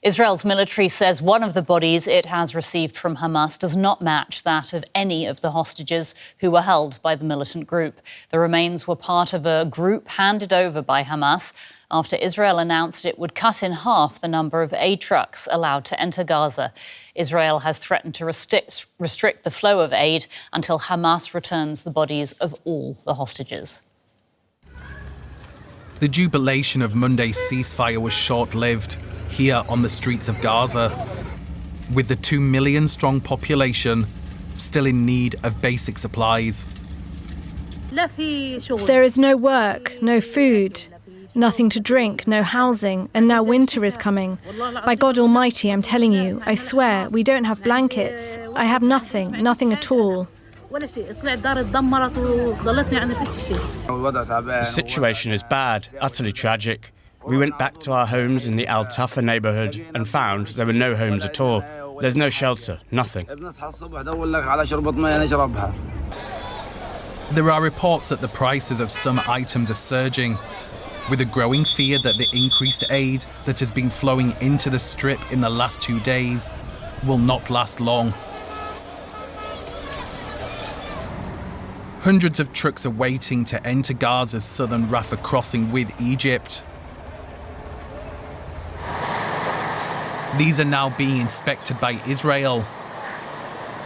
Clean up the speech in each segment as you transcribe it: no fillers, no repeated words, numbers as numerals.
Israel's military says one of the bodies it has received from Hamas does not match that of any of the hostages who were held by the militant group. The remains were part of a group handed over by Hamas after Israel announced it would cut in half the number of aid trucks allowed to enter Gaza. Israel has threatened to restrict the flow of aid until Hamas returns the bodies of all the hostages. The jubilation of Monday's ceasefire was short-lived here on the streets of Gaza, with the 2 million strong population still in need of basic supplies. There is no work, no food, nothing to drink, no housing, and now winter is coming. By God Almighty, I'm telling you, I swear, we don't have blankets. I have nothing at all. The situation is bad, utterly tragic. We went back to our homes in the Al Tafa neighborhood and found there were no homes at all. There's no shelter, nothing. There are reports that the prices of some items are surging, with a growing fear that the increased aid that has been flowing into the Strip in the last 2 days will not last long. Hundreds of trucks are waiting to enter Gaza's southern Rafah crossing with Egypt. These are now being inspected by Israel,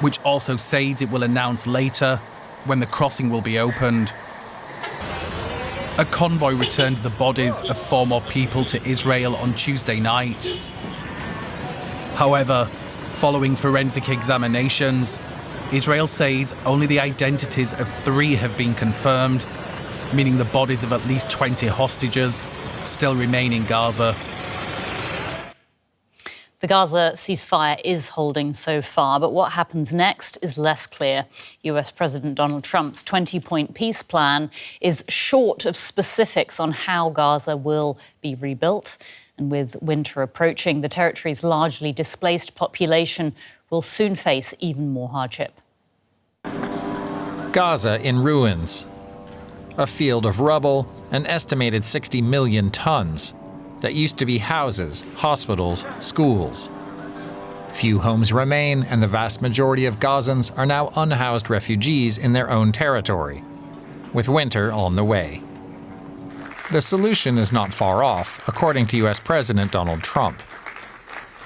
which also says it will announce later when the crossing will be opened. A convoy returned the bodies of 4 more people to Israel on Tuesday night. However, following forensic examinations, Israel says only the identities of 3 have been confirmed, meaning the bodies of at least 20 hostages still remain in Gaza. The Gaza ceasefire is holding so far, but what happens next is less clear. US President Donald Trump's 20-point peace plan is short of specifics on how Gaza will be rebuilt. And with winter approaching, the territory's largely displaced population will soon face even more hardship. Gaza in ruins. A field of rubble, an estimated 60 million tons, that used to be houses, hospitals, schools. Few homes remain, and the vast majority of Gazans are now unhoused refugees in their own territory, with winter on the way. The solution is not far off, according to US President Donald Trump.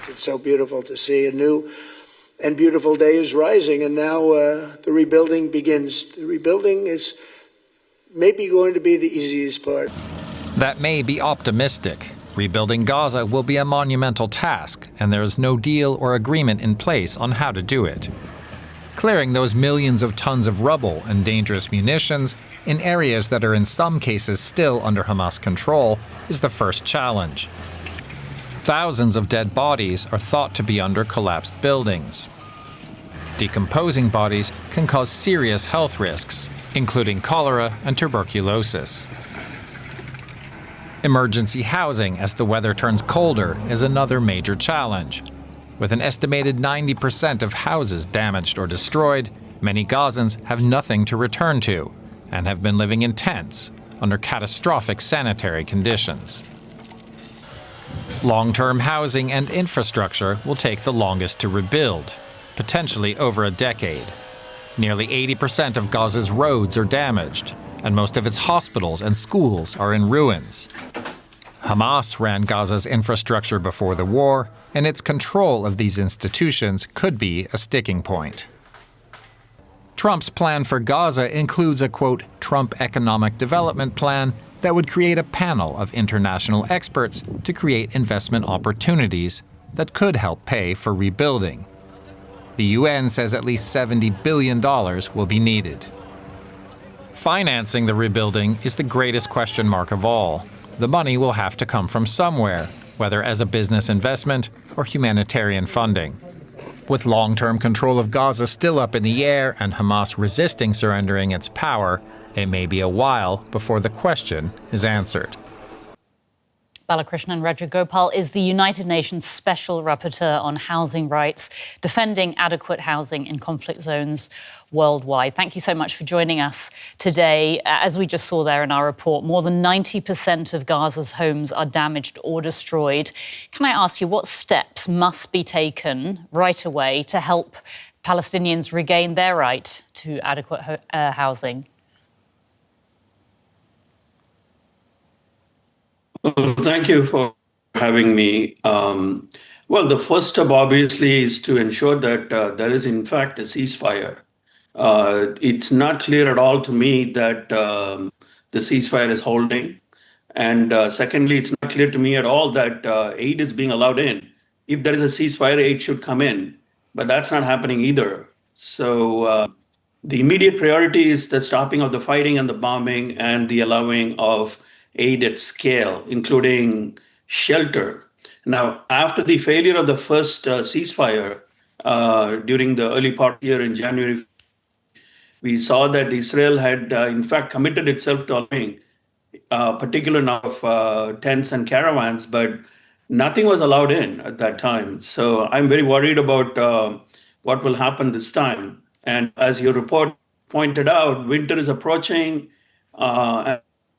It's so beautiful to see a new and beautiful day is rising, and now the rebuilding begins. The rebuilding is maybe going to be the easiest part. That may be optimistic. Rebuilding Gaza will be a monumental task, and there is no deal or agreement in place on how to do it. Clearing those millions of tons of rubble and dangerous munitions in areas that are in some cases still under Hamas control is the first challenge. Thousands of dead bodies are thought to be under collapsed buildings. Decomposing bodies can cause serious health risks, including cholera and tuberculosis. Emergency housing as the weather turns colder is another major challenge. With an estimated 90% of houses damaged or destroyed, many Gazans have nothing to return to and have been living in tents under catastrophic sanitary conditions. Long-term housing and infrastructure will take the longest to rebuild, potentially over a decade. Nearly 80% of Gaza's roads are damaged, and most of its hospitals and schools are in ruins. Hamas ran Gaza's infrastructure before the war, and its control of these institutions could be a sticking point. Trump's plan for Gaza includes a, quote, Trump economic development plan that would create a panel of international experts to create investment opportunities that could help pay for rebuilding. The UN says at least $70 billion will be needed. Financing the rebuilding is the greatest question mark of all. The money will have to come from somewhere, whether as a business investment or humanitarian funding. With long-term control of Gaza still up in the air and Hamas resisting surrendering its power, it may be a while before the question is answered. Ballakrishnan Rajagopal is the United Nations Special Rapporteur on housing rights, defending adequate housing in conflict zones worldwide. Thank you so much for joining us today. As we just saw there in our report, more than 90% of Gaza's homes are damaged or destroyed. Can I ask you, what steps must be taken right away to help Palestinians regain their right to adequate housing? Well, thank you for having me. Well, the first step obviously is to ensure that there is in fact a ceasefire. It's not clear at all to me that the ceasefire is holding. And secondly, it's not clear to me at all that aid is being allowed in. If there is a ceasefire, aid should come in, but that's not happening either. So the immediate priority is the stopping of the fighting and the bombing and the allowing of aid at scale, including shelter. Now, after the failure of the first ceasefire during the early part here in January, we saw that Israel had, in fact, committed itself to allowing a particular number of tents and caravans, but nothing was allowed in at that time. So I'm very worried about what will happen this time. And as your report pointed out, winter is approaching.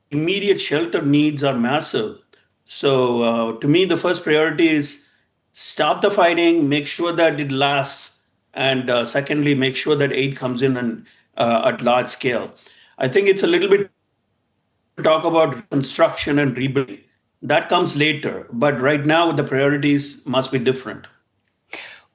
Immediate shelter needs are massive. So to me, the first priority is stop the fighting, make sure that it lasts, and secondly, make sure that aid comes in and, at large scale. I think it's a little bit to talk about reconstruction and rebuilding. That comes later, but right now the priorities must be different.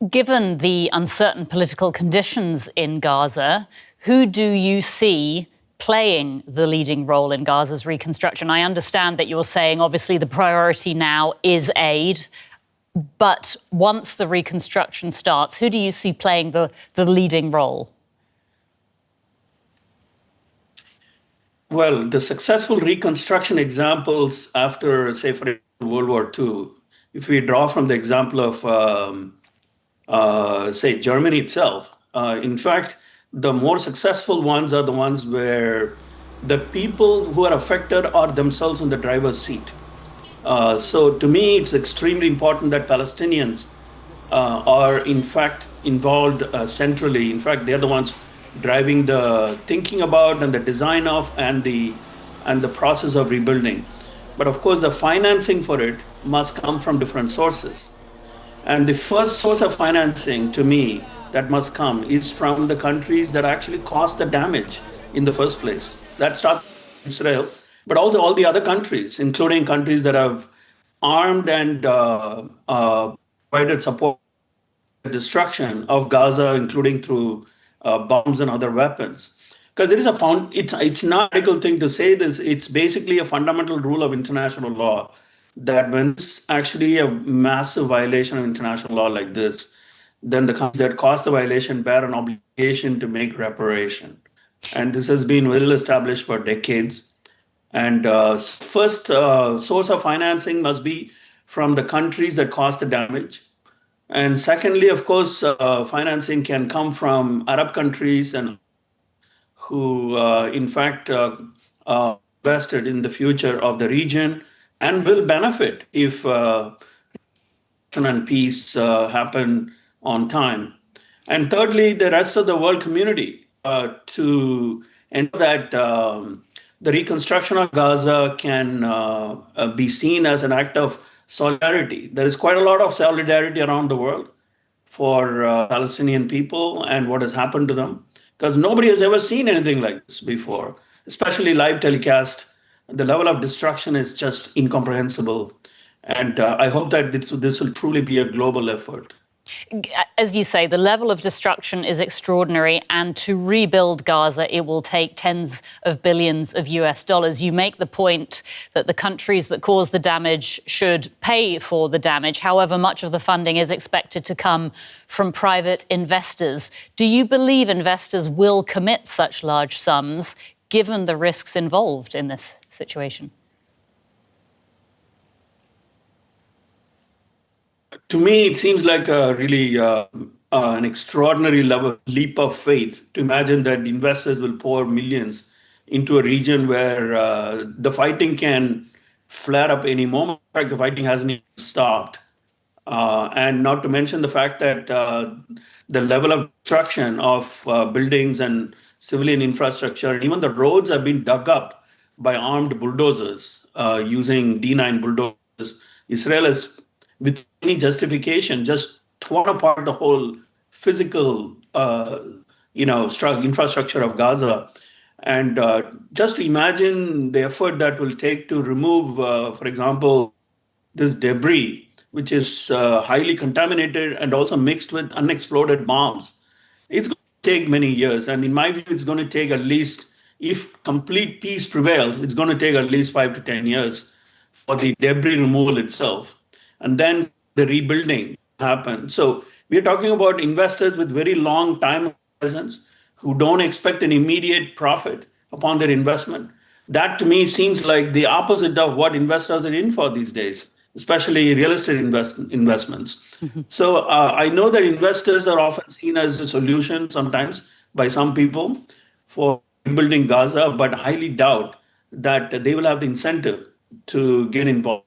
Given the uncertain political conditions in Gaza, who do you see playing the leading role in Gaza's reconstruction? I understand that you're saying, obviously, the priority now is aid. But once the reconstruction starts, who do you see playing the leading role? Well, the successful reconstruction examples after, say, for World War II, if we draw from the example of, say, Germany itself, in fact, the more successful ones are the ones where the people who are affected are themselves in the driver's seat. So to me, it's extremely important that Palestinians are in fact involved centrally. In fact, they're the ones driving the thinking about and the design of and the process of rebuilding. But of course, the financing for it must come from different sources. And the first source of financing, to me, that must come is from the countries that actually caused the damage in the first place. That starts with Israel, but also all the other countries, including countries that have armed and provided support for the destruction of Gaza, including through bombs and other weapons. Because there is it's not a radical thing to say this. It's basically a fundamental rule of international law that when it's actually a massive violation of international law like this, then the countries that caused the violation bear an obligation to make reparation. And this has been well established for decades. And first source of financing must be from the countries that caused the damage. And secondly, of course, financing can come from Arab countries and who, in fact, invested in the future of the region and will benefit if and peace happen on time. And thirdly, the rest of the world community to ensure that the reconstruction of Gaza can be seen as an act of solidarity. There is quite a lot of solidarity around the world for Palestinian people and what has happened to them, because nobody has ever seen anything like this before, especially live telecast. The level of destruction is just incomprehensible. And I hope that this will truly be a global effort. As you say, the level of destruction is extraordinary, and to rebuild Gaza, it will take tens of billions of US dollars. You make the point that the countries that cause the damage should pay for the damage. However, much of the funding is expected to come from private investors. Do you believe investors will commit such large sums, given the risks involved in this situation? To me, it seems like a really an extraordinary leap of faith to imagine that investors will pour millions into a region where the fighting can flare up any moment. In fact, the fighting hasn't even stopped. And not to mention the fact that the level of destruction of buildings and civilian infrastructure, and even the roads have been dug up by armed bulldozers using D9 bulldozers. Israel has, with any justification, just torn apart the whole physical, infrastructure of Gaza. And just to imagine the effort that will take to remove, for example, this debris, which is highly contaminated and also mixed with unexploded bombs. It's going to take many years. And in my view, it's going to take at least, if complete peace prevails, it's going to take at least 5 to 10 years for the debris removal itself. And then the rebuilding happen. So we're talking about investors with very long time horizons who don't expect an immediate profit upon their investment. That to me seems like the opposite of what investors are in for these days, especially real estate investments. So I know that investors are often seen as a solution sometimes by some people for rebuilding Gaza, but highly doubt that they will have the incentive to get involved.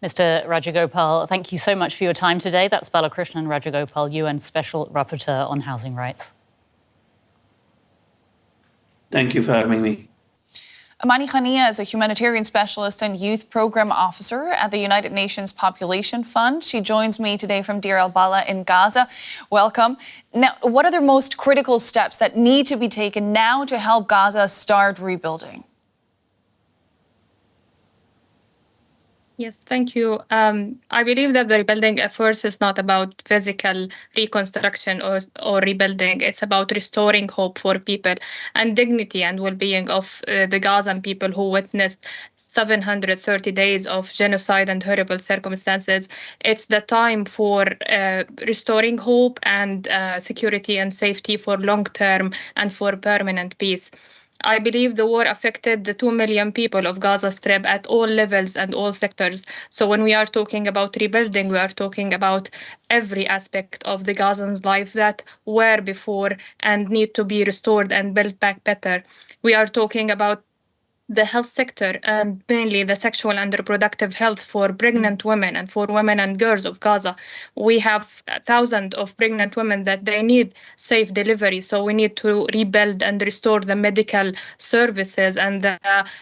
Mr. Rajagopal, thank you so much for your time today. That's Ballakrishnan Rajagopal, UN Special Rapporteur on Housing Rights. Thank you for having me. Amany Haniya is a humanitarian specialist and youth program officer at the United Nations Population Fund. She joins me today from Deir al-Balah in Gaza. Welcome. Now, what are the most critical steps that need to be taken now to help Gaza start rebuilding? Yes, thank you. I believe that the rebuilding efforts is not about physical reconstruction or rebuilding. It's about restoring hope for people and dignity and well-being of the Gazan people who witnessed 730 days of genocide and horrible circumstances. It's the time for restoring hope and security and safety for long-term and for permanent peace. I believe the war affected the 2 million people of Gaza Strip at all levels and all sectors. So when we are talking about rebuilding, we are talking about every aspect of the Gazans' life that were before and need to be restored and built back better. We are talking about the health sector and mainly the sexual and reproductive health for pregnant women and for women and girls of Gaza. We have thousands of pregnant women that they need safe delivery. So we need to rebuild and restore the medical services and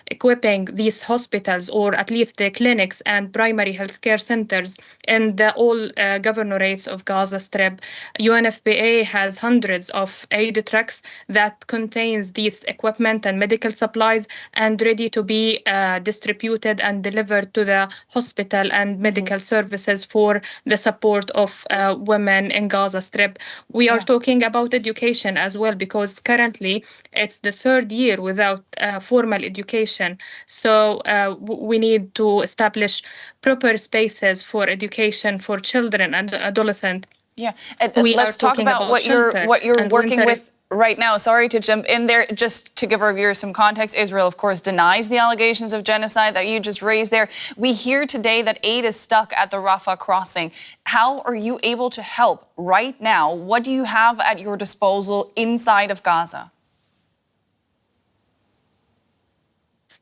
equipping these hospitals, or at least the clinics and primary healthcare centers in the all governorates of Gaza Strip. UNFPA has hundreds of aid trucks that contains these equipment and medical supplies and ready to be distributed and delivered to the hospital and medical services for the support of women in Gaza Strip. We are talking about education as well, because currently it's the third year without formal education. So we need to establish proper spaces for education for children and adolescents. Yeah, let's talk about what you're working with right now. Sorry to jump in there. Just to give our viewers some context, Israel, of course, denies the allegations of genocide that you just raised there. We hear today that aid is stuck at the Rafah crossing. How are you able to help right now? What do you have at your disposal inside of Gaza?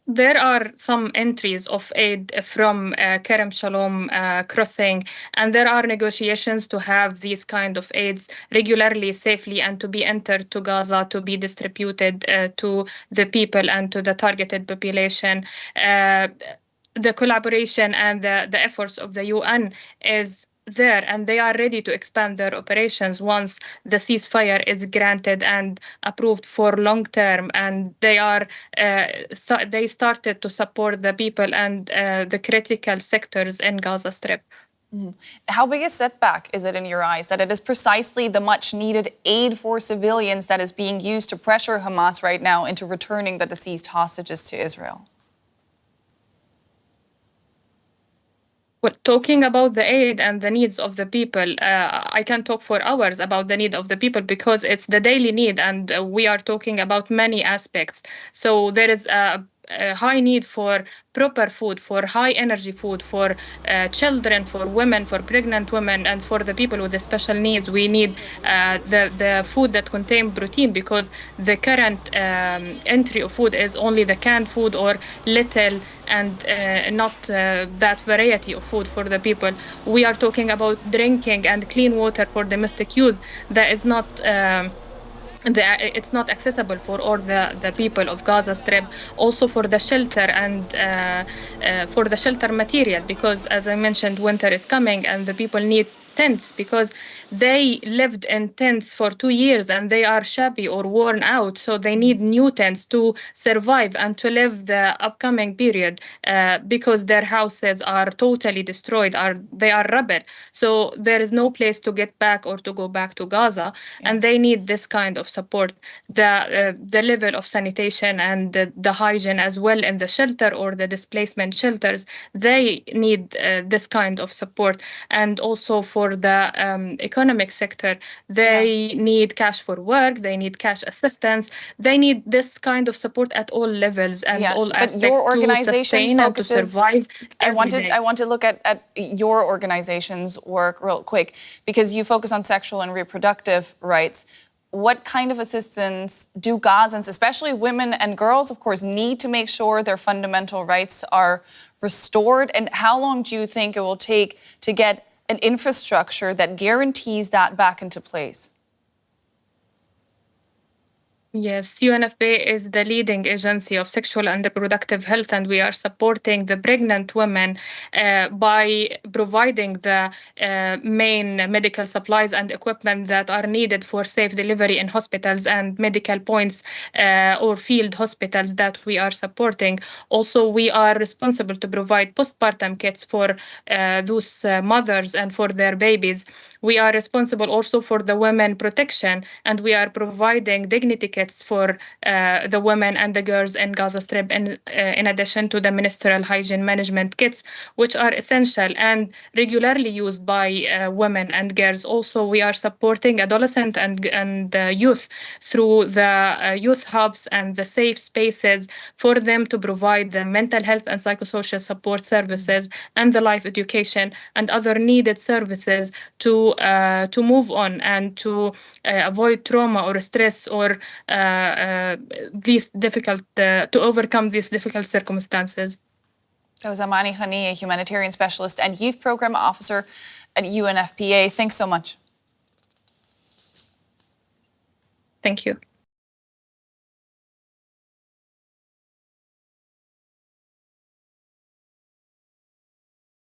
There are some entries of aid from Kerem Shalom crossing, and there are negotiations to have these kind of aids regularly, safely, and to be entered to Gaza, to be distributed to the people and to the targeted population. The collaboration and the efforts of the UN is there, and they are ready to expand their operations once the ceasefire is granted and approved for long term. And they are they started to support the people and the critical sectors in Gaza Strip. Mm-hmm. How big a setback is it in your eyes that it is precisely the much needed aid for civilians that is being used to pressure Hamas right now into returning the deceased hostages to Israel? Well, talking about the aid and the needs of the people, I can talk for hours about the need of the people, because it's the daily need, and we are talking about many aspects. So there is high need for proper food, for high energy food, for children, for women, for pregnant women, and for the people with the special needs. We need the food that contain protein, because the current entry of food is only the canned food or little and not that variety of food for the people. We are talking about drinking and clean water for domestic use. That is not it's not accessible for all the people of Gaza Strip. Also for the shelter and for the shelter material, because as I mentioned, winter is coming and the people need tents, because they lived in tents for 2 years and they are shabby or worn out. So they need new tents to survive and to live the upcoming period, because their houses are totally destroyed, they are rubble. So there is no place to get back or to go back to Gaza, and they need this kind of support. The level of sanitation and the hygiene as well in the shelter or the displacement shelters, they need this kind of support. And also for the economic sector, they need cash for work, they need cash assistance, they need this kind of support at all levels and all aspects to sustain and to survive. I want to look at your organization's work real quick, because you focus on sexual and reproductive rights. What kind of assistance do Gazans, especially women and girls, of course, need to make sure their fundamental rights are restored? And how long do you think it will take to get an infrastructure that guarantees that back into place? Yes, UNFPA is the leading agency of sexual and reproductive health, and we are supporting the pregnant women by providing the main medical supplies and equipment that are needed for safe delivery in hospitals and medical points or field hospitals that we are supporting. Also, we are responsible to provide postpartum kits for those mothers and for their babies. We are responsible also for the women protection, and we are providing dignity kits for the women and the girls in Gaza Strip, in addition to the ministerial hygiene management kits, which are essential and regularly used by women and girls. Also, we are supporting adolescent and youth through the youth hubs and the safe spaces for them to provide the mental health and psychosocial support services and the life education and other needed services to move on and to avoid trauma or stress or to overcome these difficult circumstances. That was Amany Haniya, humanitarian specialist and youth program officer at UNFPA. Thanks so much. Thank you.